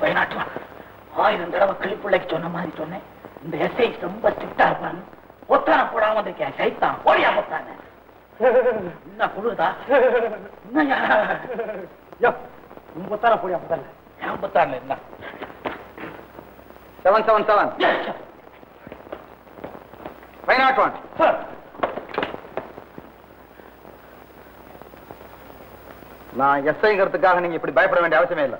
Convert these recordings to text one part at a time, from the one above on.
பயனாட்டுவா 1000 தடவை கிளிப்பிள்ளைக்கு சொன்ன மாதிரி சொன்னேன். இந்த எஸ்ஐ ரொம்ப ஸ்ட்ரிக்டா இருப்பான்னு ஒத்தான போடாம வந்திருக்கேன். சைத்தான் போடியா போட்டாங்க. என்ன குழுதா ஒத்தான போடியா போட்டாங்க. ஏன் போத்தான என்ன 777 பயனாட்டுவான். நான் எஸ்ஐங்கிறதுக்காக நீங்க இப்படி பயப்பட வேண்டிய அவசியமே இல்லை.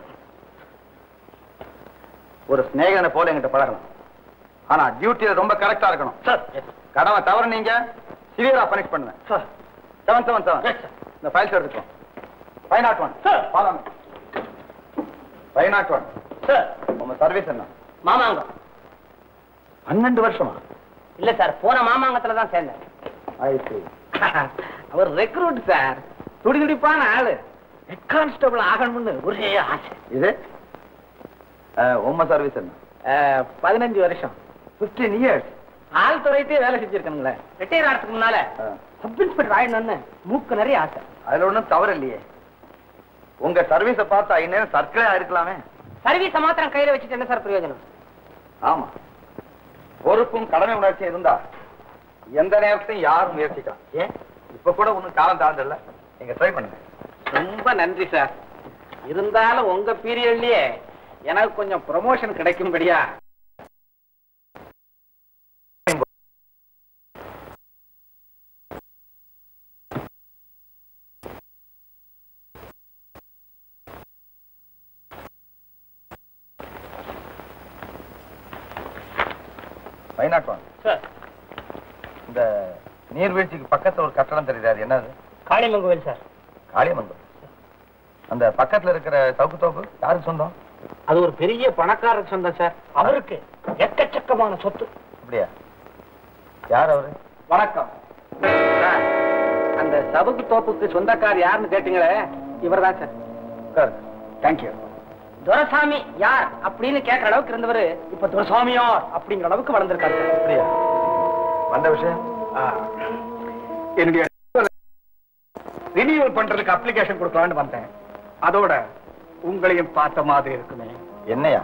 ஒரு ஸ்நேகனை போல என்கிட்ட பழகணும். ஆனா டியூட்டியில ரொம்ப கரெக்டா இருக்கணும். கடமை தவறு நீங்க சிவியரா பனிஷ் பண்ணுவேன். 777 இந்த ஃபைல்ஸ் எடுத்துக்கோ. 501 501 உங்க சர்வீஸ் என்ன? மாமாங்கம். 12 வருஷமா? இல்ல சார், போன மாமாங்கத்துல தான் சேர்ந்தேன். அவர் ரெக்ரூட் சார். துடிதுடிப்பான ஆளு. ஹெட் கான்ஸ்டபிள் ஆகணும்னு ஒரே ஆசை. இது உங்க சர்வீஸ் என்ன? 15 வருஷம். 15 இயர்ஸ். ஆள் துறையிட்டே வேலை செஞ்சிருக்கணுங்களே. ரிட்டையர் ஆகிறதுக்கு முன்னால சப் இன்ஸ்பெக்டர் ஆயிடணும்னு மூக்கு நிறைய ஆசை. அதுல ஒண்ணும் தவறு இல்லையே. உங்க சர்வீஸ பார்த்தா இன்னும் சர்க்கிளா இருக்கலாமே. சர்வீஸ மாத்திரம் கையில வச்சுட்டு என்ன சார் பிரயோஜனம்? ஆமா, பொறுப்பும் கடமை உணர்ச்சியும் இருந்தா எந்த நேரத்தையும் யாரும் முயற்சிக்கலாம். ஏன் இப்ப கூட ஒன்னும் காலம் தாழ்ந்தல்ல, நீங்க ட்ரை பண்ணுங்க. ரொம்ப நன்றி சார். இருந்தாலும் உங்க பீரியட்லயே எனக்கு கொஞ்சம் ப்ரமோஷன் கிடைக்கும்படியா. வைநாட்டுவான் சார், இந்த நீர்வீழ்ச்சிக்கு பக்கத்துல ஒரு கட்டடம் தெரியுது, என்னது? காளியம்மன் கோவில் சார். காளியம்மன் கோவில். அந்த பக்கத்துல இருக்கிற சவுக்கு தோப்பு யாருக்கு சொந்தம்? அது ஒரு பெரிய பணக்காரர் சொந்தம் சார். அவருக்கு எக்கச்சக்கமான சொத்து. அப்படியா? யார் அவரு? வணக்கம் சார். அந்த சவுக்கு தோப்புக்கு சொந்தக்கார் யாருன்னு கேட்டீங்களே, இவர்தான் சார். தேங்க்யூ. துரைசாமி யார் அப்படின்னு கேட்கிற அளவுக்கு இருந்தவர் இப்ப துரைசாமியார் அப்படிங்கிற அளவுக்கு வளர்ந்திருக்காரு. அப்படியா? வந்த விஷயம் என்னுடைய ரினியூவல் பண்றதுக்கு அப்ளிகேஷன் கொடுக்கலான்னு வந்தேன். அதோட உங்களையும் பார்த்த மாதிரி இருக்குமே. என்னையா?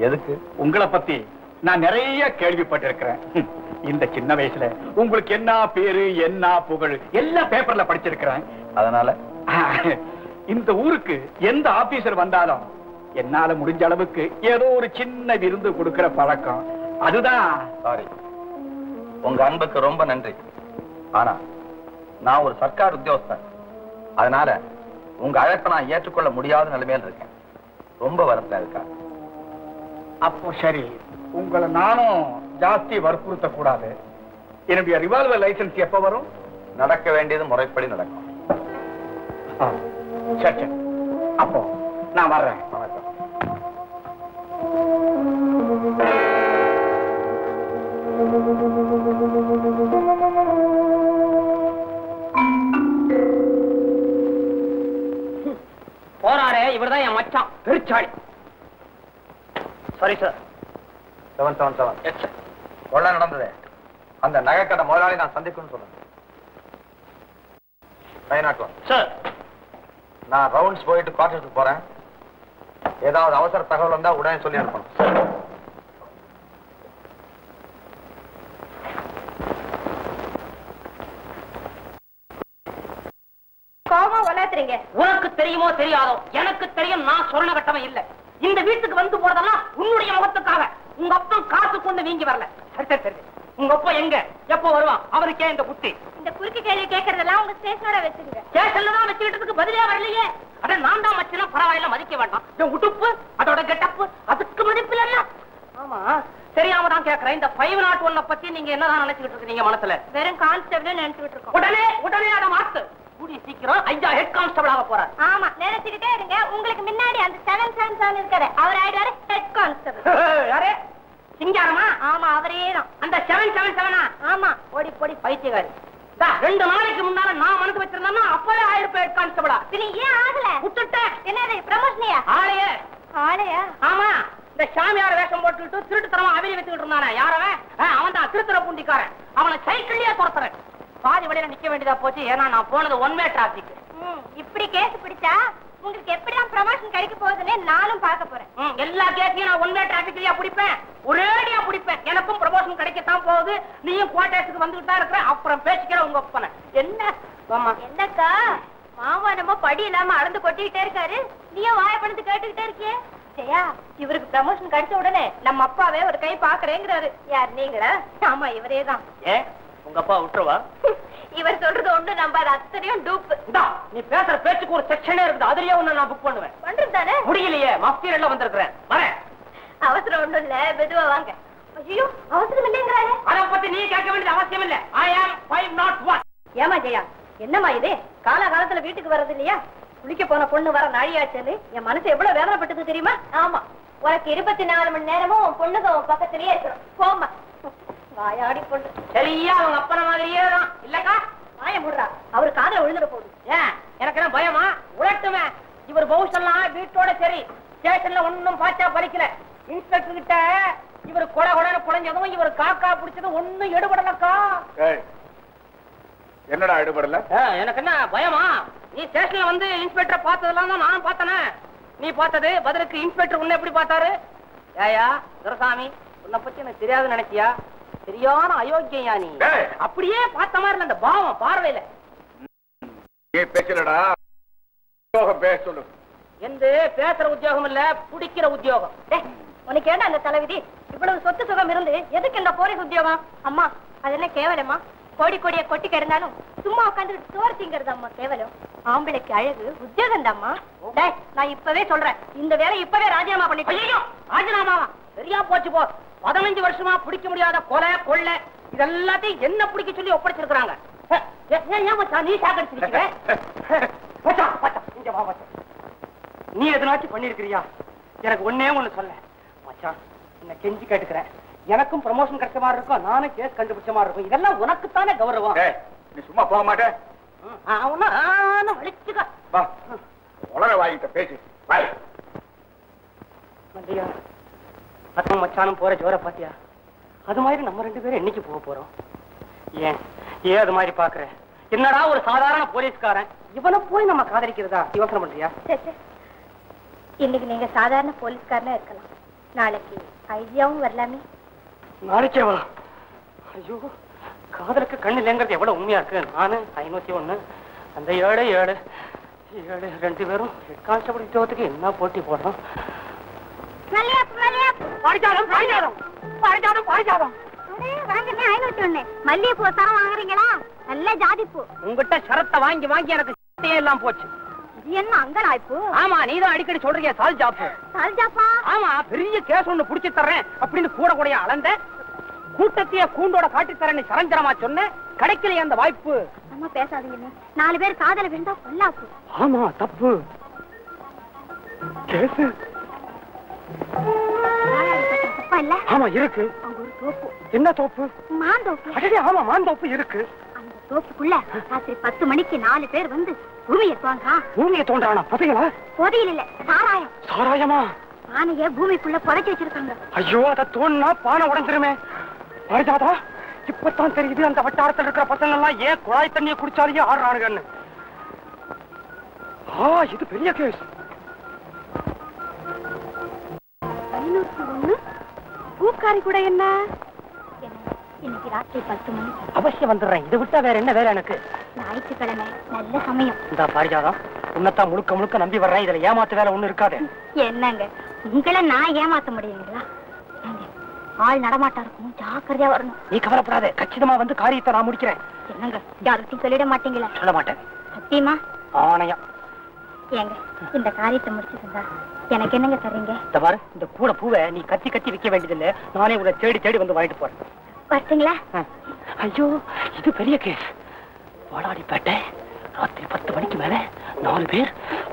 எதுக்கு? உங்களை பத்தி நான் நிறைய கேள்விப்பட்டிருக்கிறேன். இந்த சின்ன வயசுல உங்களுக்கு என்ன பேரு என்ன புகழ் எல்லா பேப்பர்ல படிச்சிருக்கிறேன். அதனால இந்த ஊருக்கு எந்த ஆபீசர் வந்தாலும் என்னால முடிஞ்ச அளவுக்கு ஏதோ ஒரு சின்ன விருந்து கொடுக்கிற பழக்கம். அதுதான். சாரி, உங்க அன்புக்கு ரொம்ப நன்றி. ஆனா நான் ஒரு சர்க்கார் உத்தியோகஸ்தன். அதனால உங்க அழைப்பை நான் ஏற்றுக்கொள்ள முடியாத நிலைமையில இருக்கேன். ரொம்ப வருத்தம் இருக்கா? அப்போ சரி, உங்களை நானும் ஜாஸ்தி வற்புறுத்த கூடாது. என்னுடைய ரிவால்வர் லைசன்ஸ் எப்ப வரும்? நடக்க வேண்டியது முறைப்படி நடக்கும். சரி சரி, அப்போ நான் வர்றேன். வணக்கம். போறாரே இவர்தான் என் மச்சான் பெருச்சாளி. Sorry sir. 777 கொள்ள நடந்தது. அந்த நகைக்கடை முதலாளி நான் சந்திக்கணும்னு சொல்லுங்க. சார், நான் ரவுண்ட்ஸ் போயிட்டு குவார்டர்ஸ்க்கு போறேன். ஏதாவது அவசர தகவல் வந்தா உடனே சொல்லி அனுப்பணும். உனக்கு தெரியுமோ தெரியாதோ, எனக்கு தெரியும். நான் சொன்ன கட்டமே இல்ல. இந்த வீட்டுக்கு வந்து போறதெல்லாம் உன்னுடைய முகத்துக்காக. உங்க அப்பா காசு கொண்டு வீங்கி வரல. சரி சரி சரி, உங்க அப்பா எங்க எப்ப வருவான்? அவருக்கே இந்த புத்தி. இந்த குறுக்கு கேள்வி கேட்கறதெல்லாம் உங்க ஸ்டேஷனோட வச்சுக்கோங்க. ஸ்டேஷன்ல தான் வச்சுக்கிட்டதுக்கு பதிலே வரலையே. அட நான் தான் மச்சினா பரவாயில்ல, மதிக்க வேண்டாம். என் உடுப்பு அதோட கெட்டப்பு அதுக்கு மதிப்பில்ல. ஆமா, தெரியாம தான் கேட்கிறேன். இந்த 501 பத்தி நீங்க என்னதான் நினைச்சுக்கிட்டு இருக்கீங்க மனசுல? வெறும் கான்ஸ்டபிள் நினைச்சுக்கிட்டு இருக்கோம். உடனே அதை மாத்து. கூடி சீக்கிரம் ஐயா ஹெட் கான்ஸ்டபிள் ஆக போறார். ஆமா, நினைச்சுக்கிட்டே இருங்க. உங்களுக்கு முன்னாடி அந்த 777 இருக்காரு, அவர் ஆயிடுவாரு ஹெட் கான்ஸ்டபிள். யாரு? சிங்காரமா? ஆமா, அவரே தான். அந்த 777? ஆமா. ஓடி போடி பைத்தியக்காரி. 2 நாளைக்கு முன்னால நான் மனசு வச்சிருந்தேன்னா அப்பவே ஆயிருப்பேன் ஹெட் கான்ஸ்டபிளா. நீ ஏன் ஆகல? விட்டுட்டேன். என்னது ப்ரமோஷனியா? ஆளையா? ஆமா, இந்த சாமியார் வேஷம் போட்டுட்டு திருட்டுத்தனமா அவிரி வச்சுக்கிட்டு இருந்தானே, யாரவன்? அவன் தான் திருத்துற பூண்டிக்காரன். அவனை சைக்கிள்லயே துரத்துறேன். பாதி வழியில நிக்க வேண்டியதா போச்சு. ஏன்னா நான் போனது 1 வே டிராபிக். இப்படி கேஸ் பிடிச்சா உங்களுக்கு எப்படிதான் ப்ரமோஷன் கிடைக்க போகுதுன்னு நானும் பார்க்க போறேன். எல்லா கேஸையும் நான் ஒன் வே டிராபிக்லயா பிடிப்பேன், ஒரேடியா பிடிப்பேன். எனக்கும் ப்ரமோஷன் கிடைக்கத்தான் போகுது. நீயும் குவார்டர்ஸுக்கு வந்துட்டு தான் இருக்கிற. அப்புறம் பேசிக்கிற உங்க ஒப்பனை என்ன என்னக்கா மாமா நம்ம படி இல்லாம அளந்து கொட்டிக்கிட்டே இருக்காரு, நீயும் வாய படுத்து கேட்டுக்கிட்டே இருக்கியே. சரியா, இவருக்கு ப்ரமோஷன் கிடைச்ச உடனே நம்ம அப்பாவே ஒரு கை பாக்குறேங்கிறாரு. யார் நீங்களா? ஆமா இவரே தான். ஏன் உங்க அப்பா விட்டுருவா? இவர் சொல்றது ஒண்ணு நம்பாத, அத்தனையும் டூப். நீ பேசுற பேச்சுக்கு ஒரு செக்ஷனே இருக்குது, அதுலயே ஒண்ணு நான் புக் பண்ணுவேன். பண்றது தானே? முடியலையே, மஃப்தியர் எல்லாம் வந்திருக்கிறேன். வரேன். அவசரம் ஒண்ணும் இல்ல, மெதுவா வாங்க. ஐயோ அவசரம் இல்லைங்கிறாரு. அதை பத்தி நீ கேட்க வேண்டியது அவசியம் இல்ல. I am 501. ஏமா ஜெயா, என்னம்மா இது காலகாலத்துல வீட்டுக்கு வர்றது இல்லையா? குளிக்க போன பொண்ணு வர நாழியாச்சுன்னு என் மனசு எவ்வளவு வேதனைப்பட்டது தெரியுமா? ஆமா, உனக்கு 24 மணி நேரமும் உன் பொண்ணுங்க உன் பக்கத்திலேயே இருக்கிறோம். போமா வாயாடி பொண்ணு. சரியா அவங்க அப்பன மாதிரியே தான் இல்லக்கா? வாய முடுறா, அவரு காதல விழுந்துட போகுது. ஏன் எனக்கு என்ன பயமா? உழட்டுமே. இவர் பவுசெல்லாம் வீட்டோட சரி, ஸ்டேஷன்ல ஒன்னும் பாச்சா பறிக்கல. இன்ஸ்பெக்டர் கிட்ட இவர் கொலை கொலைன்னு குறைஞ்சதும் இவர் காக்கா பிடிச்சதும் ஒன்னும் எடுபடலக்கா. என்னடா எடுபடல? எனக்கு என்ன பயமா? நீ ஸ்டேஷன்ல வந்து இன்ஸ்பெக்டர் பார்த்ததெல்லாம் தான் நான் பார்த்தனே. நீ பார்த்தது பதிலுக்கு இன்ஸ்பெக்டர் உன்னை எப்படி பார்த்தாரு? ஏயா துரசாமி, உன்னை பத்தி எனக்கு தெரியாதுன்னு நினைச்சியா? சரியான அயோக்கியா நீ. அப்படியே பார்த்த மாதிரி அந்த பாவம் பார்வையில. நீ பேசலடா, பேச சொல்லு. எந்த பேசுற உத்தியோகம் இல்ல, பிடிக்கிற உத்தியோகம். உனக்கு ஏண்டா அந்த தலைவிதி? இவ்வளவு சொத்து சுகம் இருந்து எதுக்கு இந்த போலீஸ் உத்தியோகம்? அம்மா அது என்ன கேவலமா? கோடி கோடிய கொட்டிக்க இருந்தாலும் சும்மா உட்காந்து சோறு திங்கிறது அம்மா கேவலம். ஆம்பளைக்கு அழகு உத்தியோகம் தான்மா. நான் இப்பவே சொல்றேன், இந்த வேலை இப்பவே ராஜினாமா பண்ணிட்டு. ராஜினாமாவா? சரியா போச்சு போ. 15 வருஷமா பிடிக்க முடியாத கொலை கொள்ளை இதெல்லாத்தையும் என்ன பிடிக்க சொல்லி ஒப்படைச்சிருக்காங்க. நீ சாகடிச்சிருக்க. நீ எதனாச்சும் பண்ணிருக்கிறியா? எனக்கு ஒன்னே ஒண்ணு சொல்ல மச்சான், என்ன கெஞ்சி கேட்டுக்கிறேன். எனக்கும் ப்ரமோஷன் கிடைச்ச மாதிரி இருக்கும், நானும் கேஸ் கண்டுபிடிச்ச மாதிரி இருக்கும். இதெல்லாம் உனக்குத்தானே கௌரவம். நீ சும்மா போக மாட்டேன். உலக வாங்கிட்ட பேச்சு மச்சானும் போற ஜோர பாத்தியா? அது மாதிரி நம்ம 2 பேரும் என்னைக்கு போக போறோம்? ஏன் அது மாதிரி பாக்குற? என்னடா ஒரு சாதாரண போலீஸ்காரன், இவனை போய் நம்ம காதலிக்கிறதா யோசனை பண்றியா? இன்னைக்கு நீங்க சாதாரண போலீஸ்காரனா இருக்கலாம், நாளைக்கு ஐடியாவும் வரலாமே. நாளைக்கேவா? ஐயோ, காதலுக்கு கண்ணு இல்லைங்கிறது எவ்வளவு உண்மையா இருக்கு. நானு 501, அந்த 7 2 பேரும் ஹெட் கான்ஸ்டபிள் உத்தியோகத்துக்கு என்ன போட்டி போடுறோம்? மல்லிகைப்பூ சரம் வாங்குறீங்களா? நல்ல ஜாதிப்பூ. உங்ககிட்ட சரத்தை வாங்கி வாங்கி எனக்கு எல்லாம் போச்சு. இது என்ன அங்கலாய்ப்பு? ஆமா, நீதான் அடிக்கடி சொல்றீங்க சால் ஜாப்பு. சால் ஜாப்பா? ஆமா, பெரிய கேஸ் ஒண்ணு புடிச்சு தர்றேன் அப்படின்னு கூட அளந்த கூட்டத்தையே கூண்டோட காட்டி தரேன்னு சரஞ்சரமா சொன்ன, கிடைக்கலையே அந்த வாய்ப்பு. அம்மா பேசாதீங்க, 4 பேர் காதல விழுந்தா கொல்லாப்பு. ஆமா தப்பு. கேஸ் இல்ல? ஆமா இருக்கு. என்ன தோப்பு? மாந்தோப்பு. ஆமா மாந்தோப்பு இருக்கு. அந்த தோப்புக்குள்ள ராத்திரி 10 மணிக்கு 4 பேர் வந்து பூமியை தோன்றா. பூமியை தோன்றானா? புதையலா? புதையல் இல்ல, சாராயம். சாராயமா? பானைய பூமிக்குள்ள புதைச்சி வச்சிருக்காங்க. ஐயோ, அத தோன்னா பானை உடைஞ்சிருமே. பாரிஜாதா, இப்பதான் தெரியுது அந்த வட்டாரத்தில் இருக்கிற பசங்க எல்லாம் ஏன் குழாய் தண்ணியை குடிச்சாலேயே ஆடுறானுங்கன்னு. இது பெரிய கேஸ். 501 பூக்காரி கூட என்ன? இன்னைக்கு ராத்திரி 10 மணிக்கு அவசியம் வந்துடுறேன். இதை விட்டா வேற என்ன வேலை எனக்கு? ஞாயிற்றுக்கிழமை நல்ல சமயம். இந்த பாரிஜாதம், உன்னத்தான் முழுக்க முழுக்க நம்பி வர்றேன். இதுல ஏமாத்து வேலை ஒண்ணு இருக்காது. என்னங்க, உங்களை நான் ஏமாத்த முடியுங்களா? ஆள் நடமாட்டா இருக்கும், ஜாக்கிரதையா வரணும். நீ கவலைப்படாத, கச்சிதமா வந்து காரியத்தை நான் முடிக்கிறேன். என்னங்க, யார்கிட்டையும் சொல்லிட மாட்டீங்களா? சொல்ல மாட்டேன். சத்தியமா? ஆணையா. ஏங்க, இந்த காரியத்தை முடிச்சுருந்தா எனக்கு என்னங்க தரீங்க? இந்த பாரு, இந்த கூட பூவை நீ கத்தி கத்தி விற்க வேண்டியதில்லை, நானே உங்களை தேடி தேடி வந்து வாங்கிட்டு போறேன். வரட்டுங்களா? ஐயோ, இது பெரிய கேஸ். வாடாடிப்பேட்டை, ராத்திரி 10 மணிக்கு மேல 4 பேர்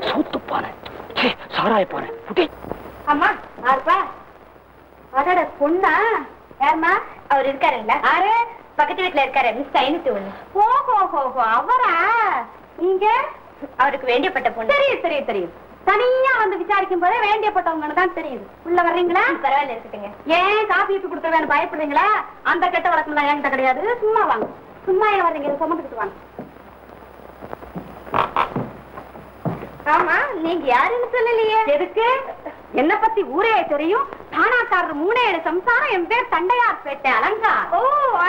சூத்துப்பானை, சாராயப்பானை. அம்மா யாருப்பா? அதோட பொண்ணா? யாருமா? அவர் இருக்காருங்களா? ஆறு பக்கத்து வீட்டுல இருக்காரு, மிஸ் 501. ஓஹோ, அவரா? இங்க அவருக்கு வேண்டியப்பட்ட பொண்ணு. தெரியும் தெரியும். தனியா வந்து விசாரிக்கும் போதே வேண்டியப்பட்டவங்க தான் தெரியுது. உள்ள வர்றீங்களா? பரவாயில்ல, இருக்கட்டுங்க. ஏன் காபி ஊத்தி கொடுத்துருவேன்னு பயப்படுறீங்களா? அந்த கெட்ட வழக்கம் எல்லாம் என்கிட்ட கிடையாது. சும்மா வாங்க. சும்மா ஏன் வர்றீங்க? சுமந்துக்கிட்டு வாங்க. ஆமா, நீங்க யாருன்னு சொல்லலையே. எதுக்கு? என்ன பத்தி ஊரே தெரியும். தானாக்காரர் 3 சம்சாரம். என் பேர் தண்டையார்பேட்டை அலங்கா. Oh,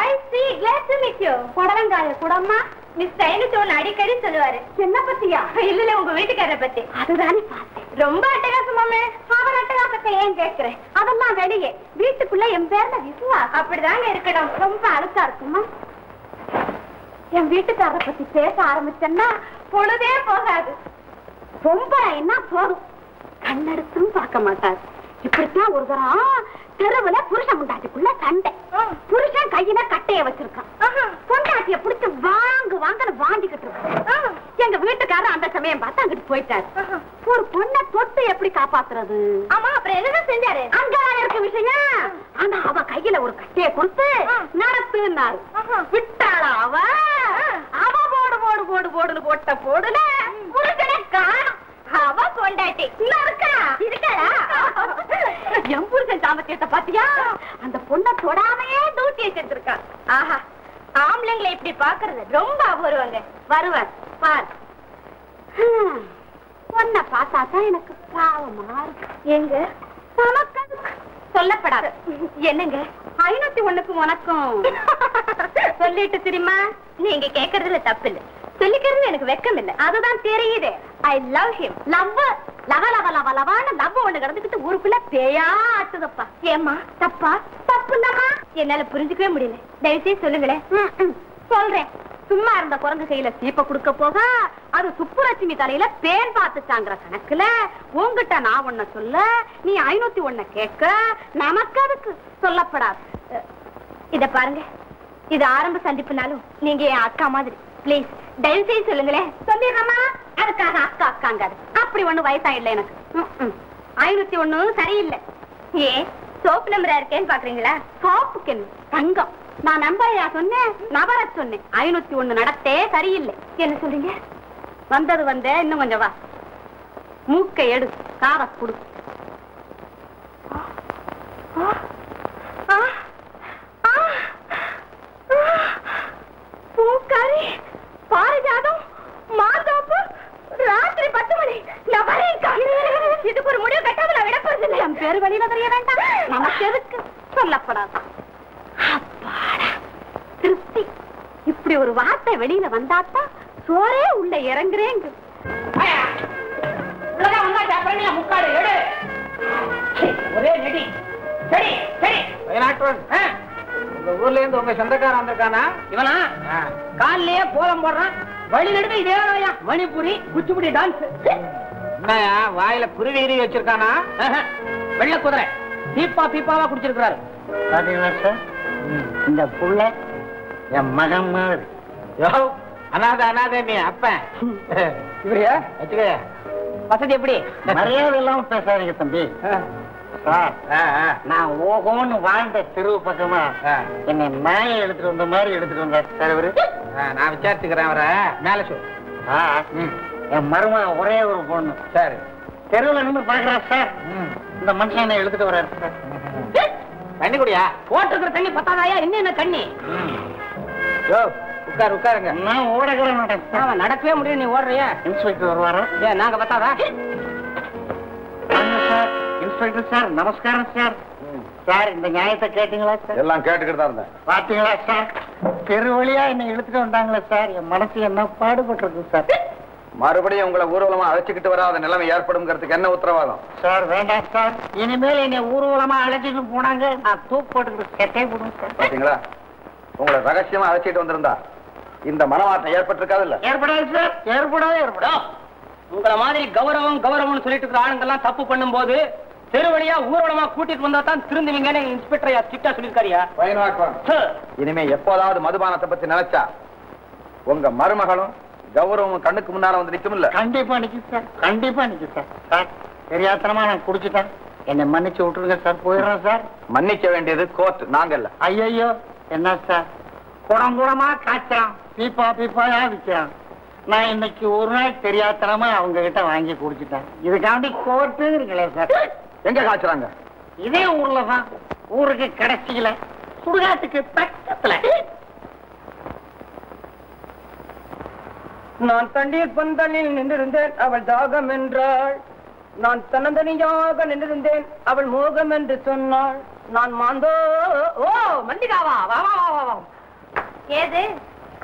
I see. Glad to meet you. புடலங்காய குடம்மா. மிஸ் டைனு அடிக்கடி சொல்லுவாரு. என்ன பத்தியா? இல்ல, உங்க வீட்டுக்காரரை பத்தி. அதுதானே பார்த்தேன். ரொம்ப அட்டகாசமாமே. அவர் அட்டகாசத்தை ஏன் கேட்கிறேன்? அதெல்லாம் வெளியே. வீட்டுக்குள்ள என் பேர்ல விசுவாசம். அப்படிதாங்க இருக்கணும். ரொம்ப அழுக்கா இருக்குமா? என் வீட்டுக்காரரை பத்தி பேச ஆரம்பிச்சேன்னா பொழுதே போகாது. ரொம்ப என்ன போதும், கண்ணெடுத்தும் பார்க்க மாட்டார். இப்படித்தான் ஒரு தரம் தெருவுல புருஷன் முண்டாட்டிக்குள்ள சண்டை. புருஷன் கையில கட்டைய வச்சிருக்கான். பொண்டாட்டிய பிடிச்சு வாங்கன்னு வாங்கிக்கிட்டு இருக்கான். எங்க வீட்டுக்காரர் அந்த சமயம் பார்த்து அங்கிட்டு போயிட்டாரு. ஒரு பொண்ணை தொட்டு எப்படி காப்பாத்துறது? ஆமா, அப்புறம் என்ன செஞ்சாரு? அங்கதான் இருக்க விஷயம். ஆனா அவ கையில ஒரு கட்டைய கொடுத்து நடத்துனாரு. விட்டாளா அவ போடுன்னு போட்ட போடுல புருஷனை காணும். அவ பொண்டாட்டி இருக்காளா? என் புருஷன் சாமர்த்தியத்தை பாத்தியா? அந்த பொண்ணை தொடாமையே தூட்டியை செஞ்சிருக்கான். ஆஹா, ஆம்பளைங்களை இப்படி பாக்குறது ரொம்ப அபூர்வங்க. வருவார் பார். பொண்ணை பார்த்தாதான் எனக்கு பாவமா இருக்கு. எங்க சொல்லப்படாது. என்னங்க 501க்கு உனக்கும் சொல்லிட்டு தெரியுமா? நீங்க கேக்குறதுல தப்பு இல்ல, சொல்லிக்கிறது எனக்கு வெக்கம் இல்ல. அதுதான் தெரியுது. I love him. லவான்னு லவ் ஒண்ணு கிடந்துக்கிட்டு ஊருக்குள்ள பேயா ஆட்டுதப்பா. ஏமா தப்பா? தப்பு இல்லம்மா. என்னால புரிஞ்சுக்கவே முடியல. தயவுசெய்து சொல்லுங்களேன். சொல்றேன். சும்மா இருந்த குரங்கு கையில சீப்ப குடுக்க போக அது சுப்புலட்சுமி தலையில பேன் பார்த்துச்சாங்கிற கணக்குல உங்ககிட்ட நான் ஒன்ன சொல்ல, நீ 501 கேட்க, நமக்கு அதுக்கு சொல்லப்படாது. இத பாருங்க, இது ஆரம்ப சந்திப்புனாலும் நீங்க என் அக்கா மாதிரி. பிளீஸ் தயவு செய்து சொல்லுங்களேன். சொல்லிடுறமா? அதுக்காக அக்கா அக்காங்காது. அப்படி ஒண்ணு வயசா இல்ல எனக்கு. 501 சரியில்லை. ஏன் சோப்பு நம்பரா இருக்கேன்னு பாக்குறீங்களா? சோப்புக்கு தங்கம். நான் நம்பரையா சொன்னேன், நபர சொன்னேன். 501 நடத்தே சரியில்லை. என்ன சொல்றீங்க? வந்தது இன்னும் கொஞ்சம் வா. மூக்கை எடு, கார குடு. பூக்காரி, பாரிஜாதம், மாந்தோப்பு, ராத்திரி 10 மணி. நான் வரேன். இதுக்கு ஒரு முடிவு கட்டாமல் விடப்போறது இல்லை. என் பேரு வழியில தெரிய வேண்டாம். நமக்கு எதுக்கு சொல்லப்படாது. திருப்தி. இப்படி ஒரு வார்த்தை வெளியில வந்தாத்தான் சோரே உள்ள இறங்குறேங்க. ஒரே நெடி. சரி சரி. உங்க ஊர்ல இருந்து உங்க சொந்தக்காரன் வந்திருக்கானா? இவனா காலையே கோலம் போடுறான். வழி நடுக்க இதே மணிப்புரி குச்சிப்புடி டான்ஸ். என்னயா வாயில குருவி வச்சிருக்கானா? வெள்ள குதிரை பீப்பாவா குடிச்சிருக்கிறாரு. பாத்தீங்களா சார், இந்த புள்ள என் மகன் மாதிரி. அனாதை நீ அப்ப இப்படியா வச்சுக்க. வசதி எப்படி? மரியாதை இல்லாம பேசாதீங்க தம்பி. சார், நான் ஓகோன்னு வாழ்ந்த தெருவு பக்கமா என்னை நாயை எடுத்துட்டு வந்த மாதிரி எடுத்துட்டு வந்தார் சார் இவரு. நான் விசாரிச்சுக்கிறேன் அவரை. மேல சொல். என் மருமக ஒரே ஒரு பொண்ணு. சரி, தெருவுல நின்று பாக்குறா சார். இந்த மனுஷன் என்ன எடுத்துட்டு வர்றாரு சார். தண்ணி குடியா? போட்டுக்கிற தண்ணி பத்தாதாயா? என்ன தண்ணி? உட்காருங்க. நான் ஓடக்கிற மாட்டேன். நடக்கவே முடியும். நீ ஓடுறிய? இன்ஸ்பெக்டர் வருவாரா? ஏன் நாங்க பத்தாதா? சார், இன்ஸ்பெக்டர் சார், நமஸ்காரம் சார். சார், இந்த நியாயத்தை கேட்டீங்களா சார்? எல்லாம் கேட்டுக்கிட்டு தான் இருந்தேன். பாத்தீங்களா சார், தெரு வழியா என்ன இழுத்துட்டு வந்தாங்களே சார். என் மனசு என்ன பாடுபட்டிருக்கு சார். மறுபடியும் உங்களை ஊர்வலமா அழைச்சிக்கிட்டு வராத நிலைமை ஏற்படும்ங்கிறதுக்கு என்ன உத்தரவாதம்? சார் வேண்டாம் சார். இனிமேல் என்னை ஊர்வலமா அழைச்சிட்டு போனாங்க, நான் தூக்கு போட்டுக்கிட்டு செட்டை போடுங்க சார். பாத்தீங்களா, உங்களை ரகசியமா அழைச்சிட்டு வந்திருந்தா இந்த மனமாற்றம் ஏற்பட்டிருக்காது இல்ல? ஏற்படாது சார், ஏற்படாது. உங்களை மாதிரி கௌரவம்னு சொல்லிட்டு இருக்கிற ஆளுங்கெல்லாம் தப்பு பண்ணும் போது தெருவழியா ஊர்வலமா கூட்டிட்டு வந்தா தான் திருந்துவீங்கன்னு இன்ஸ்பெக்டர் ஸ்ட்ரிக்டா சொல்லிருக்காரியா? இனிமே எப்போதாவது மதுபானத்தை பத்தி நினைச்சா உங்க மருமகளும் கௌரவம் கண்ணுக்கு முன்னால வந்து நிக்கும் இல்ல? கண்டிப்பா நிக்கும் சார், கண்டிப்பா நிக்கும் சார். சார், தெரியாதனமா நான் குடிச்சுட்டேன், என்னை மன்னிச்சு விட்டுருங்க சார். போயிடுறேன் சார். மன்னிக்க வேண்டியது கோர்ட், நாங்க இல்ல. ஐயோ, என்ன சார், குடம் குடமா காய்ச்சான், பீப்பாயா விற்கிறான். நான் இன்னைக்கு ஒரு நாள் தெரியாதனமா அவங்க கிட்ட வாங்கி குடிச்சுட்டேன். இதுக்காண்டி கோர்ட்டுங்கிறீங்களே சார். எங்க காய்ச்சறாங்க? இதே ஊர்ல தான். ஊருக்கு கடைசியில, சுடுகாட்டுக்கு பக்கத்துல. நான் தண்ணீர் பந்தலில் நின்றிருந்தேன், அவள் தாகம் என்றாள். நான் தன்னந்தனியாக நின்றிருந்தேன், அவள் மோகம் என்று சொன்னாள். நான் மாந்தோ. ஓ மல்லிகாவா, வா வா வா வா. ஏது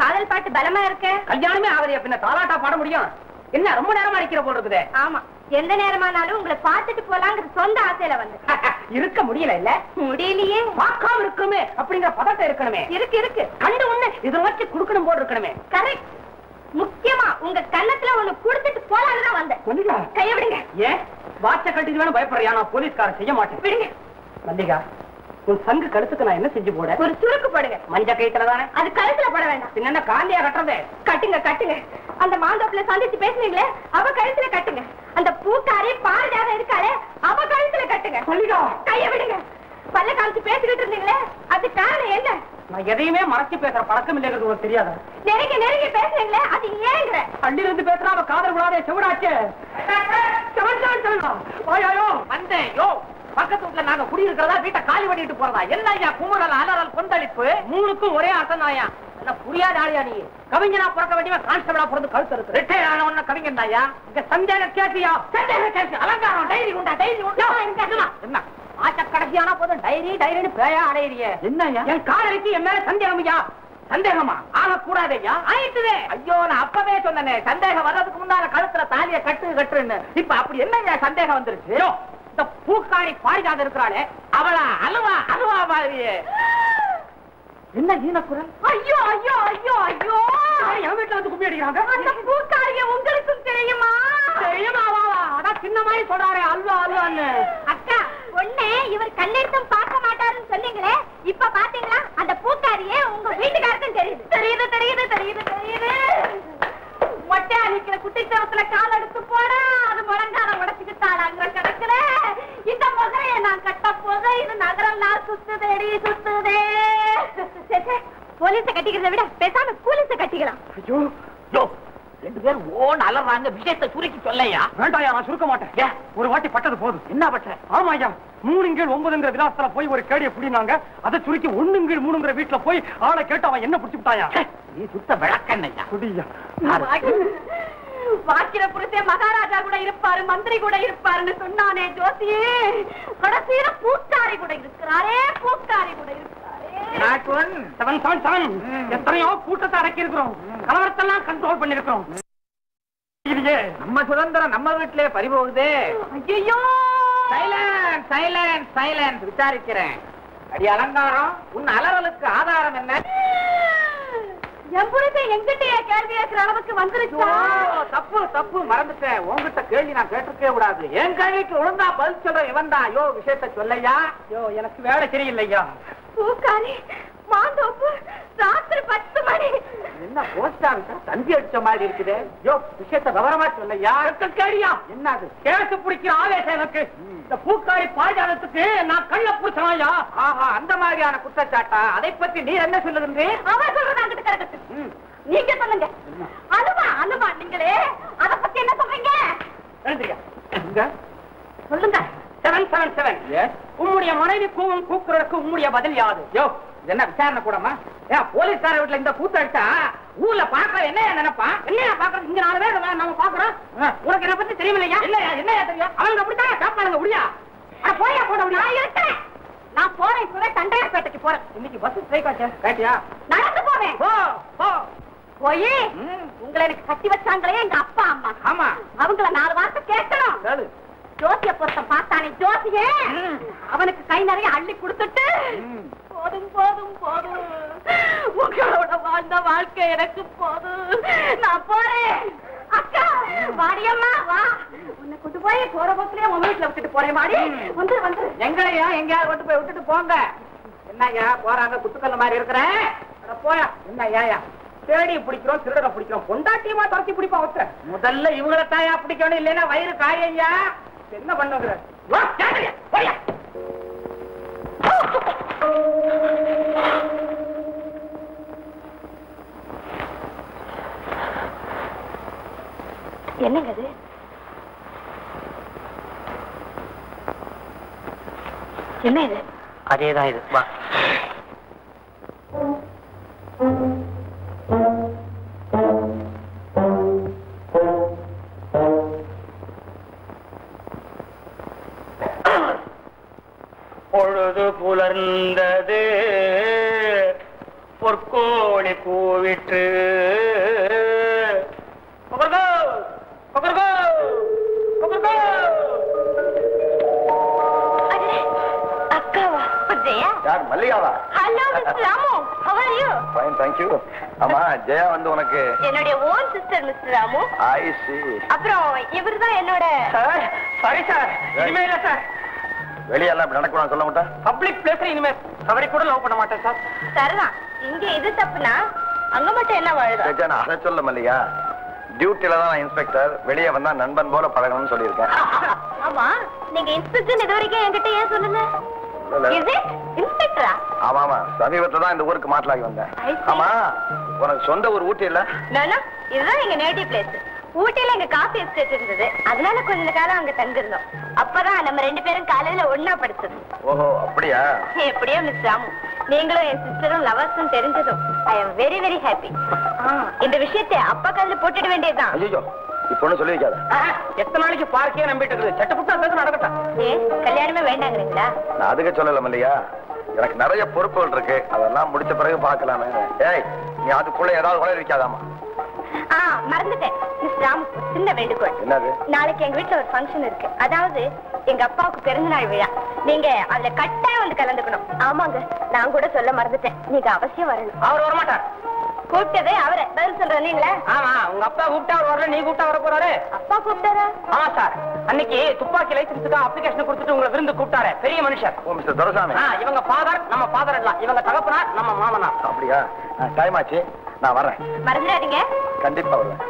காதல் பாட்டு பலமா இருக்க? கல்யாணமே ஆவதையா, பின்ன தாலாட்டா பாட முடியும்? என்ன ரொம்ப நேரமா அடிக்கிற போல் இருக்குதே. ஆமா, எந்த நேரமானாலும் உங்களை பார்த்துட்டு போலாங்கிற சொந்த ஆசையில வந்து இருக்க முடியல. இல்ல முடியலையே. பார்க்காம இருக்கணுமே அப்படிங்கிற பதட்டம் இருக்கணுமே. இருக்கு இருக்கு. கண்டு ஒண்ணு இதை வச்சு குடுக்கணும் போல் இருக்கணுமே. கரெக்ட். முக்கியமா உங்க கன்னத்துல ஒண்ணு குடுத்துட்டு போலான்னு தான் வந்தேன். மல்லிகா கைய விடுங்க. ஏன் வாட்ச கட்டிட்டு வேணும் பயப்படுறியா? நான் போலீஸ்காரன் செய்ய மாட்டேன். விடுங்க. மல்லிகா, உன் சங்கு கழுத்துக்கு நான் என்ன செஞ்சு போட? ஒரு சுருக்கு போடுங்க. மஞ்ச கைத்துல தானே? அது கழுத்துல போட வேண்டாம். பின்ன காலியா கட்டுறது? கட்டுங்க கட்டுங்க. அந்த மாந்தோப்புல சந்திச்சு பேசுனீங்களே, அவ கழுத்துல கட்டுங்க. அந்த பூக்காரி பாரதியாக இருக்காளே, அவ கழுத்துல கட்டுங்க. மல்லிகா கைய விடுங்க. பல்ல காமிச்சு பேசிக்கிட்டு இருந்தீங்களே, அது காரணம் என்ன? நான் எதையுமே மறைச்சு பேசுற பழக்கம் இல்லைங்கிறது உனக்கு தெரியாத? நெருங்கி நெருங்கி பேசுறீங்களே, அது ஏங்கிற? அள்ளில இருந்து பேசுறா அவ காதல் விடாதே செவிடாச்சு. வாயாயோ வந்தேன். யோ, பக்கத்து வீட்டுல நாங்க குடியிருக்கிறதா, வீட்டை காலி பண்ணிட்டு போறதா? என்ன ஐயா குமுறல் அலறல் கொந்தளிப்பு? மூணுக்கும் ஒரே அசனாயா? என்ன புரியாத ஆளியா நீ? கவிஞனா பிறக்க வேண்டிய கான்ஸ்டபிளா பிறந்து கழுத்து இருக்கு. ரிட்டையர் ஆன உடனே கவிஞன் தாயா? இங்க சந்தேகம் கேட்டியா? சந்தேகம் கேட்டு அலங்காரம் டைரி உண்டா? டைரி உண்டா? என்ன ஆச்ச கடைசியான போதும் டைரி டைரின்னு பேயா அடையிறிய? என்ன என் காதலிக்கு என் மேல சந்தேகம் ஐயா? சந்தேகமா? ஆகக்கூடாதையா? ஆயிட்டுதே. ஐயோ, நான் அப்பவே சொன்னேனே, சந்தேகம் வர்றதுக்கு முன்னால கழுத்துல தாலிய கட்டுன்னு. இப்ப அப்படி என்ன சந்தேகம் வந்துருச்சு? இந்த பூக்காரி பாரிஜாத இருக்கிறாளே, அவளா அலுவா அலுவா மாதிரியே? என்ன ஈனக்குரல்? ஐயோ ஐயோ ஐயோ ஐயோ, என் வீட்டுல வந்து கும்பி அடிக்கிறாங்க. அந்த பூக்காரிய உங்களுக்கும் தெரியுமா? தெரியுமா? அதான் சின்ன மாதிரி சொல்றாரு அல்வா அல்வான்னு. அக்கா, பொண்ணே இவர் கண்ணெடுத்தும் பார்க்க மாட்டாருன்னு சொன்னீங்களே, இப்ப பாத்தீங்களா? அந்த பூக்காரியே உங்க வீட்டுக்காருக்கும் தெரியுது. தெரியுது தெரியுது தெரியுது தெரியுது. மொட்டை அழிக்கிற குட்டித்தவத்துல கால் எடுத்து போட, அது முழங்கால உடச்சுக்கிட்டாளாங்கிற கணக்குல இந்த முகைய நான் கட்ட போத இது நகரெல்லாம் சுத்துதேடி சுத்துதே. போலீஸ கட்டிக்கிறத விட பேசாம கூலிஸ கட்டிக்கலாம். ஐயோ யோ, ரெண்டு பேர் ஓன் அலறாங்க. விஷயத்தை சுருக்கி சொல்லையா? வேண்டாயா, நான் சுருக்க மாட்டேன். ஒரு வாட்டி பட்டது போதும். என்ன பட்ட? ஆமாயா, 3/9 விலாசத்துல போய் ஒரு கேடிய புடினாங்க. அதை சுருக்கி 1/3 வீட்டுல போய் ஆளை கேட்டு அவன் என்ன பிடிச்சு விட்டாயா? நீ சுத்த விளக்கண்ணையா? குடியா வாக்கிற புருஷே மகாராஜா கூட இருப்பாரு, மந்திரி கூட இருப்பாருன்னு சொன்னானே ஜோசியே, கடைசியில பூக்காரி கூட இருக்கிறாரே, பூக்காரி கூட இருக்கிறாரே. எத்தனையோ கூட்டத்தை அடக்கி இருக்கிறோம், கலவரத்தெல்லாம் கண்ட்ரோல் பண்ணிருக்கிறோம். நம்ம சுதந்திரம் நம்ம வீட்டிலே பறிபோகுதே. ஐயோ, சைலன்ஸ் சைலன்ஸ் சைலன்ஸ். விசாரிக்கிறேன். அடி அலங்காரம், உன் அலறலுக்கு ஆதாரம் என்ன? என் புருஷன் எங்கிட்டயே கேள்வி கேட்கிற அளவுக்கு வந்துருச்சா? தப்பு தப்பு, மறந்துட்டேன். உங்ககிட்ட கேள்வி நான் கேட்டிருக்கே கூடாது. என் கேள்விக்கு ஒழுங்கா பதில் சொல்ற இவன் தான். யோ, விஷயத்த சொல்லையா? யோ, எனக்கு வேலை சரியில்லையா? பூக்காரி மாந்தோப்பு ராத்திரி 10 மணி. என்ன போஸ்ட் ஆஃபீஸா தந்தி அடிச்ச மாதிரி இருக்குதே? யோ, விஷயத்த விவரமா சொல்லையா? கேடியா? என்னது கேசு பிடிக்கிற ஆவேசம் எனக்கு. இந்த பூக்காரி பாஜாலத்துக்கு நான் கள்ள பூசலாயா? ஆஹா, அந்த மாதிரியான குற்றச்சாட்டா? அதை பத்தி நீ என்ன சொல்லுங்க? அவன் சொல்றது அங்கிட்டு கிடக்கு. நீங்க சொல்லுங்க. அனுபா அனுபா, நீங்களே அத பத்தி என்ன சொல்றீங்க? எழுந்திரியா இங்க சொல்லுங்க. 777. உம்முடைய மனைவி கூவும் கூக்குறதுக்கு உம்முடைய பதில் யாது? யோ, என்ன விசாரணை கூடமா? ஏன் போலீஸ்கார வீட்டுல இந்த கூத்து அடிச்சா ஊர்ல பாக்குற என்ன நினைப்பா? என்ன பாக்குறது? இங்க 4 பேர் நம்ம பாக்குறோம். உனக்கு என்ன பத்தி தெரியுமில்லையா? இல்லையா? என்னையா தெரியும்? அவங்க அப்படித்தான் காப்பாளுங்க. முடியா போயா போட முடியும்? நான் இருக்கேன். நான் போறேன். கூட தண்டையார்பேட்டைக்கு போறேன். இன்னைக்கு பஸ் ஸ்ட்ரைக் ஆச்சு. கேட்டியா? நடந்து போவேன். போ போ. போய் உங்களை எனக்கு கட்டி வச்சாங்களே எங்க அப்பா அம்மா. ஆமா, அவங்கள 4 வார்த்தை கேட்கணும். கேளு. ஜோசிய பொருத்தம் பார்த்தானே ஜோசியே, அவனுக்கு கை நிறைய அள்ளி கொடுத்துட்டு போதும் போதும் போதும், உங்களோட வாழ்ந்த வாழ்க்கை எனக்கு போதும், நான் போறேன். அக்கா வாடியம்மா வா, உன்னை கொண்டு போய் போற போக்குலயே உங்க வீட்டுல விட்டுட்டு போறேன். மாடி வந்து வந்து எங்களையா எங்கேயாவது கொண்டு போய் விட்டுட்டு போங்க. என்னய்யா போறாங்க குத்துக்கல்ல மாதிரி இருக்கிறேன். போயா. என்னய்யா தேடி பிடிக்கிறோம், திருடரை பிடிக்கிறோம், பொண்டாட்டியமா துரத்தி பிடிப்பா ஒருத்தர். முதல்ல இவங்களை தாயா பிடிக்கணும், இல்லைன்னா வயிறு காயையா. என்ன பண்ணுகிற? என்னங்க அது? என்ன இது? அதேதான் இது. வா. பொற்கோழி பூவிட்டு அக்காவா ஜெயா? யார் மல்லிகாவா? Hello mister Ramu, how are you? Fine, thank you. ஆமா, ஜெயா வந்து உனக்கு என்னுடைய own sister mister Ramu. I see. அப்புறம் இவர்தான் என்னோட. சாரி சார், இனிமே இல்ல சார். வெளியெல்லாம் இப்படி நடக்கூடாது சொல்ல மாட்டேன். பப்ளிக் பிளேஸ்ல இனிமே அவரை கூட லவ் பண்ண மாட்டேன் சார். சரிதான், இங்க இது தப்புனா அங்க மட்டும் என்ன வாழுதா? நான் அதை சொல்ல மல்லிகா, டியூட்டில தான் நான் இன்ஸ்பெக்டர், வெளியே வந்தா நண்பன் போல பழகணும்னு சொல்லியிருக்கேன். ஆமா, நீங்க இன்ஸ்பெக்டர் இது வரைக்கும் என்கிட்ட ஏன் சொல்லல? இது இன்ஸ்பெக்டரா? ஆமா ஆமா, சமீபத்துல தான் இந்த ஊருக்கு மாற்றலாகி வந்தேன். ஆமா, உனக்கு சொந்த ஊர் ஊட்டி இல்ல? நானா, இதுதான் எங்க நேட்டிவ் பிளேஸ். ஊட்டியில எங்க காஃபி எஸ்டேட் இருந்தது, அதனால கொஞ்ச காலம் அங்க தங்கிருந்தோம். அப்பதான் நம்ம 2 பேரும் காலையில ஒன்னா படிச்சது. ஓஹோ, அப்படியா? எப்படியோ மிஸ் ராமு, நீங்களும் என் சிஸ்டரும் லவர்ஸும் தெரிஞ்சதும் I am very very happy. இந்த விஷயத்தை அப்பா காதுல போட்டுட வேண்டியதுதான். ஐயோ, இப்ப ஒண்ணு சொல்லி வைக்காத. எத்தனை நாளைக்கு பார்க்கே நம்பிட்டு இருக்குது? சட்டப்புட்டா நடக்கட்டும். கல்யாணமே வேண்டாங்கிறீங்களா? நான் அதுக்கு சொல்லல மல்லிகா, எனக்கு நிறைய பொறுப்புகள் இருக்கு, அதெல்லாம் முடிச்ச பிறகு பாக்கலாமே. ஏய், நீ அதுக்குள்ள ஏதாவது உலக வைக்காதாமா? மறந்துட்டேன் மிஸ் ராமு, சின்ன வேண்டுகோள். என்னது? நாளைக்கு எங்க வீட்டுல ஒரு ஃபங்க்ஷன் இருக்கு, அதாவது எங்க அப்பாவுக்கு பிறந்தநாள் விழா. நீங்க அதுல கட்டாயம் வந்து கலந்துக்கணும். ஆமாங்க, நான் கூட சொல்ல மறந்துட்டேன், நீங்க அவசியம் வரணும். அவர் வரமாட்டார். கூப்பிட்டதே அவரை, பதில் சொல்ற நீங்களா? ஆமா, உங்க அப்பா கூப்பிட்டா அவர் வரல, நீ கூப்பிட்டா வர போறாரு. அப்பா கூப்பிட்டாரா? ஆமா சார், அன்னைக்கு துப்பாக்கி லைசன்ஸுக்கு அப்ளிகேஷன் கொடுத்துட்டு உங்களை விருந்து கூப்பிட்டாரு, பெரிய மனுஷர். ஓ மிஸ்டர் துரைசாமி. இவங்க ஃபாதர், நம்ம ஃபாதர் எல்லாம் இவங்க தகப்பனார், நம்ம மாமனார். அப்படியா? டைம் ஆச்சு, நான் வரேன். மறந்துடாதீங்க. கண்டிப்பா வருவேன்.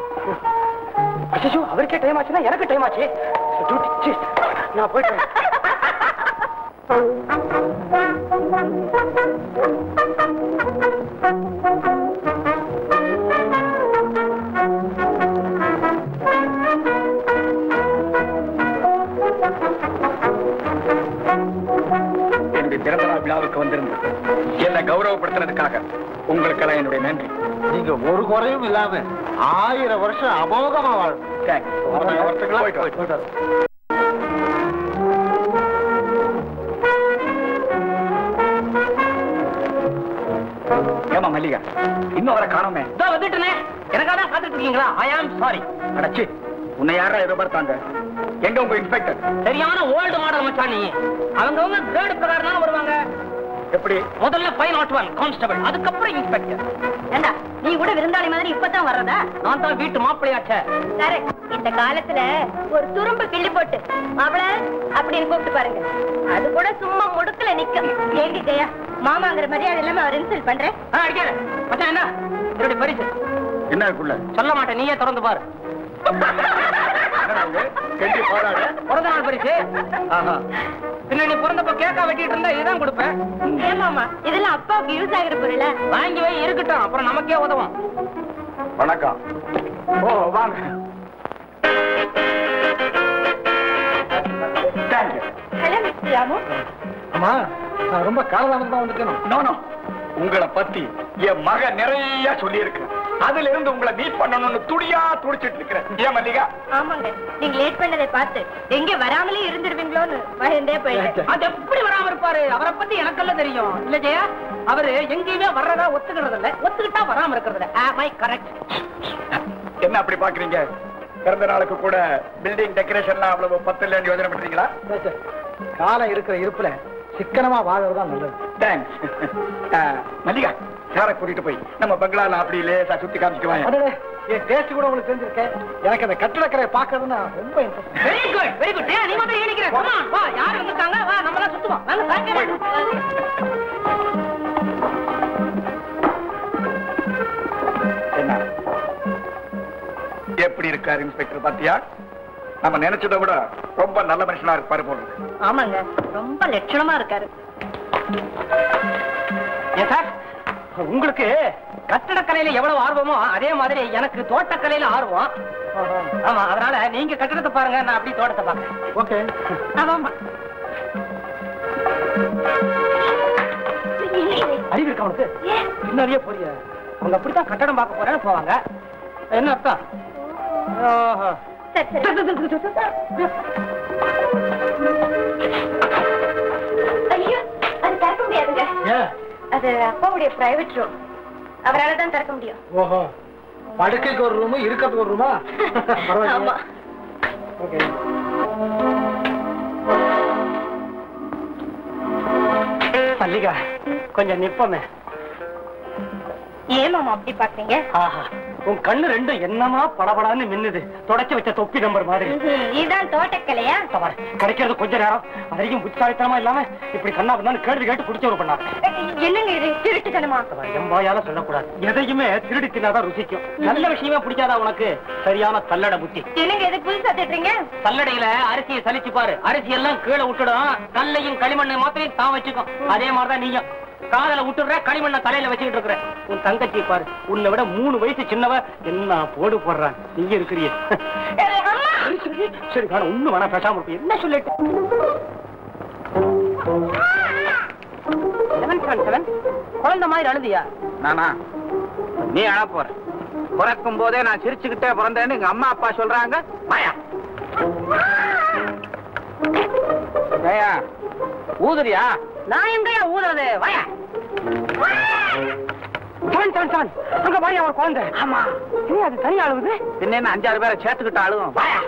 ஐயோ, அவருக்கே டைம் ஆச்சுன்னா எனக்கு டைம் ஆச்சு. நான் போயிட்டு என்னுடைய பிறந்தநாள் விழாவுக்கு வந்திருந்தது என்னை கௌரவப்படுத்துறதுக்காக உங்களுக்கெல்லாம் என்னுடைய நன்றி. நீங்க ஒரு குறையும் இல்லாம 1000 வருஷம் அமோகமா வாழும். ஏமா மல்லிகா, இன்னும் வர காணோமே? வந்துட்டுனே, எனக்காக தான் காத்துட்டு இருக்கீங்களா? ஐ ஆம் சாரி. அடச்சி, உன்னை யாரா எதிர்பார்த்தாங்க? எங்க உங்க இன்ஸ்பெக்டர்? சரியான ஓல்டு மாடல் மச்சான் நீ. அவங்க கிரேட் பிரகாரம் தான் வருவாங்க. எப்படி? முதல்ல 501 கான்ஸ்டபிள், அதுக்கப்புறம் இன்ஸ்பெக்டர். ஏண்டா, நீ கூட விருந்தாளி மாதிரி இப்பதான் வர்றதா? நான் தான் வீட்டு மாப்பிள்ளையாச்சே. சரி, இந்த காலத்துல ஒரு துரும்பு கிள்ளி போட்டு மாப்பிள அப்படின்னு கூப்பிட்டு பாருங்க, அது கூட சும்மா முடுக்கல நிக்கும். ஏண்டி ஜெயா, மாமாங்கிற மரியாதை இல்லாம அவர் இன்சல்ட் பண்றேன். அடிக்காத மச்சான், என்ன என்னுடைய பரிசு? என்ன இருக்குள்ள? சொல்ல மாட்டேன், நீயே திறந்து பாரு. பிறந்த நாள் பரிசு. பின்ன நீ பிறந்தப்ப கேக்கா வெட்டிட்டு இருந்தா இதுதான் கொடுப்பேன். ஏமாமா, இதெல்லாம் அப்பாவுக்கு யூஸ் ஆகிற பொருள வாங்கி வை, இருக்கட்டும், அப்புறம் நமக்கே உதவும். வணக்கம். ஓ வாங்க. தேங்க்யூ. Hello mister Ramu. ஆமா, நான் ரொம்ப காலதாமம் தான் வந்துட்டேன். நோ, உங்களை பத்தி என் மக நிறைய சொல்லி இருக்கு. அதுல இருந்து உங்களை மீட் பண்ணணும்னு துடியா துடிச்சிட்டு இருக்கிறேன். ஏன் மல்லிகா? ஆமாங்க, நீங்க லேட் பண்ணதை பார்த்து எங்க வராமலே இருந்துடுவீங்களோன்னு பயந்தே போயிட்டேன். அது எப்படி வராம இருப்பாரு? அவரை பத்தி எனக்கெல்லாம் தெரியும் இல்ல ஜெயா. அவரு எங்கேயுமே வர்றதா ஒத்துக்கிறது இல்ல, ஒத்துக்கிட்டா வராம இருக்கிறது. am I correct? என்ன அப்படி பாக்குறீங்க? பிறந்த நாளுக்கு கூட பில்டிங் டெக்கரேஷன்லாம் அவ்வளவு 10 இல்லன்னு யோசனை பண்றீங்களா? காலம் இருக்கிற இருப்புல சிக்கனமா வாழறதுதான் நல்லது. தேங்க்ஸ். மல்லிகா, சாரை கூட்டிட்டு போய் நம்ம பங்களால அப்படி லேசா சுத்தி காமிச்சுக்குவாங்க. அடடே, என் டேஸ்ட் கூட உங்களுக்கு தெரிஞ்சிருக்கேன். எனக்கு அந்த கட்டிடக்கரையை பார்க்கறதுன்னா ரொம்ப interest. Very good, very good. நீ மட்டும் ஏனிக்கிற. கம் ஆன், வா. யார் வந்திருக்காங்க? வா, நம்மள சுத்துவோம். வாங்க பாக்கறேன். என்ன எப்படி இருக்காரு இன்ஸ்பெக்டர் பாத்தியா? நம்ம நினைச்சதை விட ரொம்ப நல்ல மனுஷனா இருப்பாரு போல இருக்கு. ஆமாங்க, ரொம்ப லட்சணமா இருக்காரு. ஏன் சார், உங்களுக்கு கட்டடக்கலையில எவ்வளவு ஆர்வமோ அதே மாதிரி எனக்கு தோட்டக்கலையில ஆர்வம். ஆமா, அதனால நீங்க கட்டடத்தை பாருங்க, நான் அப்படி தோட்டத்தை பாக்குறேன். ஓகே. ஆமாமா. அறிவு இருக்கா உனக்கு? பின்னாடியே போறிய. அவங்க அப்படித்தான் கட்டடம் பார்க்க போறேன்னு போவாங்க. என்ன அர்த்தம்? ஓஹோ. சரி சரி. ஐயோ, அது திறக்க முடியாதுங்க. அது அப்பாவுடைய பிரைவேட் ரூம். அவரால் தான் திறக்க முடியும். ஓஹோ, படுக்கைக்கு ஒரு ரூமு, இருக்கிறதுக்கு ஒரு ரூமா? ஆமா. ஓகே. மல்லிகா, கொஞ்சம் நிப்பமே. ஏன் மாமா அப்படி பாக்குறீங்க? ஆஹா, உன் கண்ணு ரெண்டும் என்னமா படபடான்னு மின்னுது. தொடச்சு வச்ச தொப்பி நம்பர் மாதிரி. இதுதான் தோட்டக்கலையா? கிடைக்கிறது கொஞ்ச நேரம், அதையும் புத்தாலித்தனமா இல்லாம இப்படி கண்ணா பண்ணான்னு கேள்வி கேட்டு குடிச்சவரு பண்ணாரு. என்னங்க இது திருட்டுத்தனமா? எம்பாயால சொல்லக்கூடாது, எதையுமே திருடி தின்னாதான் ருசிக்கும். நல்ல விஷயமே பிடிக்காதா உனக்கு? சரியான தள்ளட புத்தி. என்னங்க இது புதுசா திட்டுறீங்க? சல்லடையில அரிசியை சலிச்சு பாரு, அரிசி எல்லாம் கீழே விட்டுடும், கல்லையும் களிமண்ணை மாத்திரம் தான் வச்சுக்கும். அதே மாதிரிதான் நீயும் காதல விட்டுற, களிமண்ண தலையில வச்சுக்கிட்டு இருக்கிற. உன் தங்கச்சி பாரு, உன்னை விட 3 வயசு சின்னவ, என்ன போடு போடுறான். நீங்க இருக்கிறீ. சரி வேணா, ஒண்ணு வேணா, பேசாம இருப்பீங்க. என்ன சொல்லிட்டு குழந்தை மாதிரி அழுதியா? நானா? நீ அழ போற. பிறக்கும் போதே நான் சிரிச்சுக்கிட்டே பிறந்தேன்னு எங்க அம்மா அப்பா சொல்றாங்க. மாயா ஏயா ஊதுறியா? நான் எங்கயா ஊதுறது? வாயா. அங்க வாயா ஒரு குழந்தை. ஆமா, அது தனியா அழுகுது. பின்ன 5-6 பேரை சேர்த்துக்கிட்டு அழுகும். வாயா.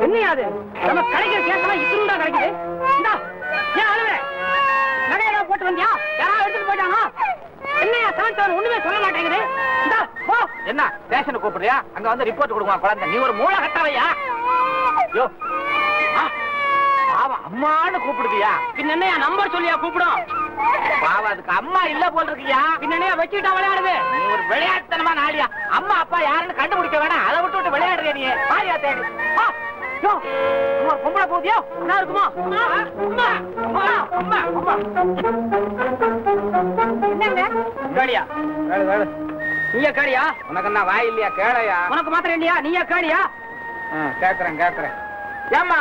என்னையாது நம்ம கிடைக்கிற கேட்கலாம் இத்திருந்தா கிடைக்குது. இந்தா, ஏன் அழுகுற? நகையெல்லாம் போட்டு வந்தியா? யாராவது எடுத்துட்டு போயிட்டாங்க? என்னையா சாந்தவன் ஒண்ணுமே சொல்ல மாட்டேங்குது. இந்தா போ. என்ன ஸ்டேஷனுக்கு கூப்பிடுறியா? அங்க வந்து ரிப்போர்ட் கொடுக்குமா குழந்தை? நீ ஒரு மூளை கட்டவையா? யோ, பாவம் அம்மான்னு கூப்பிடுதியா? பின்ன என்னையா நம்பர் சொல்லியா கூப்பிடும்? பாவம் அதுக்கு அம்மா இல்ல போல் இருக்கியா? பின்ன என்னையா வச்சுக்கிட்டா விளையாடுது? நீ ஒரு விளையாட்டுத்தனமா நாளியா? அம்மா அப்பா யாருன்னு கண்டுபிடிக்க வேணாம், அதை விட்டு விட்டு விளையாடுறியா நீ? பாரியா தேடி. பொம்பளை போதியோ என்ன இருக்குமா? என்னங்க? கேளியா? நீயா கேளியா? உனக்கு என்ன வாய் இல்லையா? கேளையா? உனக்கு மாத்திரம் இல்லையா? நீயா கேளியா? கேக்குறேன். ஏம்மா,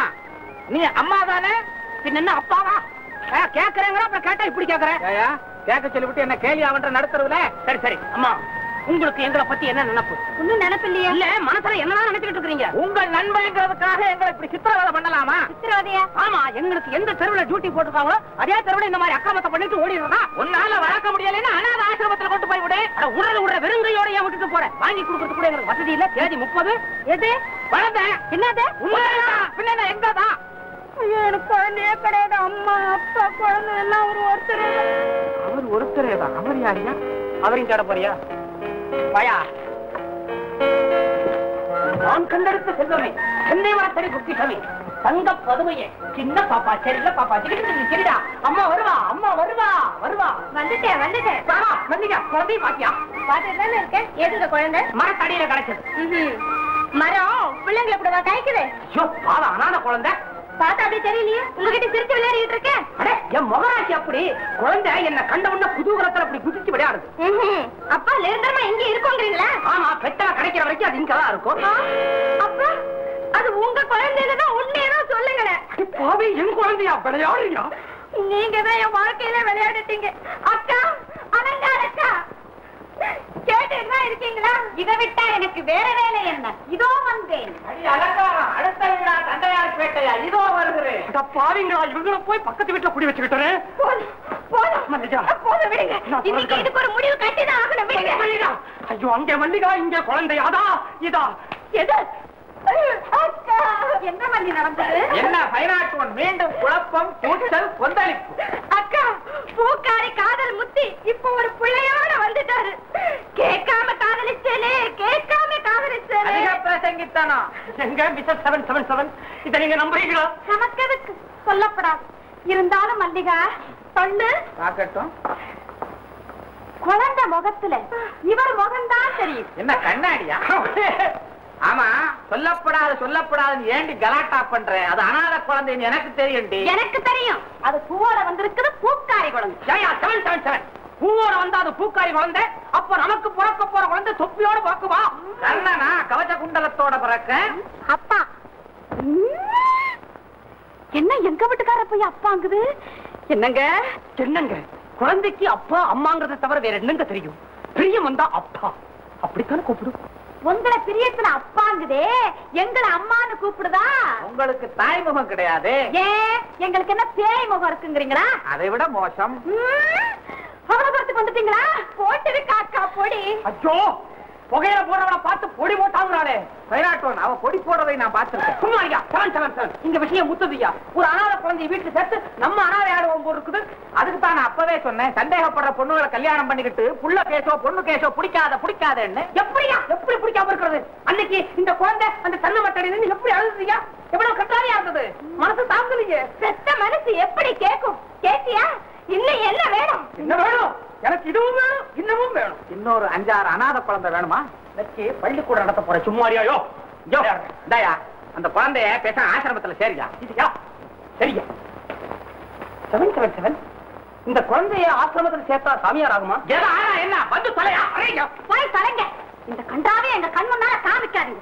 நீ அம்மா தானே? பின்ன என்ன அப்பாவா? கேக்குறேங்கிற அப்புறம் கேட்டா இப்படி கேக்குறேன். கேட்க சொல்லிவிட்டு என்ன கேலி அவன் நடத்துறதுல? சரி அம்மா, உங்களுக்கு எங்களை பத்தி என்ன நினைப்பு? ஒண்ணும் நினைப்பு இல்லையா? இல்ல, மனசுல என்னதான் நினைச்சுக்கிட்டு இருக்கீங்க? உங்கள் நண்பங்கிறதுக்காக எங்களை இப்படி சித்திரவதை பண்ணலாமா? சித்திரவதையா? ஆமா, எங்களுக்கு எந்த தெருவுல டியூட்டி போட்டுருக்காங்களோ அதே தெருவுல இந்த மாதிரி அக்கிரமத்தை பண்ணிட்டு ஓடிடுறா. உன்னால வளர்க்க முடியலன்னா அனாதை ஆசிரமத்துல கொண்டு போய் விடு. உடற வெறுங்கையோட ஏன் விட்டுட்டு போறேன்? வாங்கி கொடுக்கறது கூட எங்களுக்கு வசதி இல்ல. தேதி 30. எது? வளர்ந்த என்னது? பின்ன எங்கதான்? ஐயோ, எனக்கு குழந்தையே கிடையாது. அம்மா அப்பா குழந்தை எல்லாம் ஒருத்தர். அவர் ஒருத்தரே தான். அவர் யாரியா? அவரையும் தேட போறியா? வாயா. நான் கண்டெடுத்த செல்வமே, சென்னை வாசனை குட்டிசமே, தங்க பதுமையே, சின்ன பாப்பா. சரியில்ல பாப்பா, சரிடா. அம்மா வருவா. வந்துட்டேன். வந்தீங்க. குழந்தைய பாத்தியா? பாத்துட்டு தானே இருக்கேன். எதுங்க குழந்தை? மரத்தடியில கிடைச்சது. மரம் பிள்ளைங்களை இப்படிவா காய்க்குது? ஐயோ, பாவ அனாத குழந்தை. பார்த்தா அப்படி தெரியலையே. உங்ககிட்ட சிரிச்சு விளையாடிட்டு இருக்கேன். அடே, என் முகராசி அப்படி. குழந்தை என்ன கண்ட உடனே குதூகலத்துல அப்படி குதிச்சு விளையாடுது. அப்பா நிரந்தரமா இங்க இருக்கோங்கிறீங்களா? ஆமா, பெட்டா கிடைக்கிற வரைக்கும் அது இங்கதான் இருக்கும். அப்பா, அது உங்க குழந்தைதான். உண்மையதான் சொல்லுங்களேன். பாவி, என் குழந்தையா விளையாடுறியா? நீங்க தான் என் வாழ்க்கையில விளையாடிட்டீங்க. அக்கா, அலங்காரக்கா, கேட்டுதான் இருக்கீங்களா? இதை விட்டா எனக்கு வேற வேலை என்ன? இதோ வந்தேன். அலங்காரம், அடுத்த வீடா தண்டையார் பேட்டையா? இதோ வருகிறேன். பாவிங்களா, இவங்களை போய் பக்கத்து வீட்டுல குடி வச்சுக்கிட்டேன். போதும் விடுங்க. இன்னைக்கு இதுக்கு ஒரு முடிவு கட்டிதான் ஆகணும். விடுங்க. ஐயோ, அங்கே மல்லிகா, இங்கே குழந்தையாதா? இதா எது? அக்கா, என்ன மல்லி நடந்தது? என்ன பைனாட்டம்? மீண்டும் குழப்பம், கூச்சல், கொந்தளிப்பு. அக்கா, பூக்காரி காதல் முத்தி இப்ப ஒரு பிள்ளையோட வந்துட்டாரு. கேட்காம காதலிச்சேனே. அதிக பிரசங்கித்தானா? எங்க மிஸ்டர் 777? இதை நீங்க நம்புறீங்களா? நமக்கு சொல்லப்படாது. இருந்தாலும் மல்லிகா சொல்லு. பாக்கட்டும். குழந்தை முகத்துல இவர் முகம்தான் தெரியும். என்ன கண்ணாடியா? ஆமா, சொல்லப்படாதுன்னு ஏண்டி கலாட்டா பண்ற? அது அனாதை குழந்தைன்னு எனக்கு தெரியும். எனக்கு தெரியும். அது பூவோட வந்திருக்குது. பூக்காரி குழந்தை. 777 பூவோட வந்தா அது பூக்காரி குழந்தை. அப்ப நமக்கு பிறக்க போற குழந்தை தொப்பியோட பிறக்குமா? கண்ணனா கவச குண்டலத்தோட பிறக்க? அப்பா என்ன எங்க வீட்டுக்கார போய் அப்பாங்குது? என்னங்க குழந்தைக்கு அப்பா அம்மாங்கிறத தவிர வேற என்னங்க தெரியும்? பிரியம் வந்தா அப்பா அப்படித்தானே கூப்பிடும். உங்களை பிரியத்துல அப்பாங்குதே, எங்களை அம்மான்னு கூப்பிடுதா? உங்களுக்கு தாய்முகம் கிடையாது. ஏன் எங்களுக்கு என்ன பேய் முகம் இருக்குங்கிறீங்களா? அதை விட மோசம். எல்லாரும் வந்துட்டீங்களா? போட்டுரு காக்கா பொடி. அச்சோ, புகையில போடுறவளை பார்த்து பொடி போட்டாங்கிறாளே. கைராட்டோன் அவ பொடி போடுறதை நான் பார்த்திருக்கேன். சும்மா ஐயா, செவன் இங்க விஷயம் முத்துதியா. ஒரு அனாதை குழந்தைய வீட்டுல சேர்த்து நம்ம அனாதை ஆடுவோம் போல் இருக்குது. அதுக்கு தான் நான் அப்பவே சொன்னேன், சந்தேகப்படுற பொண்ணுகளை கல்யாணம் பண்ணிக்கிட்டு புள்ள கேசோ பொண்ணு கேசோ பிடிக்காதன்னு. எப்படி பிடிக்காம இருக்கிறது? அன்னைக்கு இந்த குழந்தை அந்த தன்னை மட்டடி நின்று எப்படி அழுதுதியா? எவ்வளவு கட்டாரியா இருந்தது. மனசு தாங்குறீங்க. பெத்த மனசு எப்படி கேட்கும்? கேட்டியா? இன்னும் என்ன வேணும்? என்ன வேணும்? எனக்கு இதுவும் வேணும், இன்னமும் வேணும். இன்னொரு 5-6 அனாத குழந்தை வேணுமா? வச்சு பள்ளிக்கூடம் நடத்த போற. சும்மாரியாயோ தயா அந்த குழந்தைய பேச ஆசிரமத்துல சரியா? இதுயா சரியா? 777 இந்த குழந்தைய ஆசிரமத்துல சேர்த்தா சாமியார் ஆகுமா? என்ன வந்து தலையா? போய் தலைங்க. இந்த கண்டாவே எங்க கண் முன்னால காமிக்காதீங்க.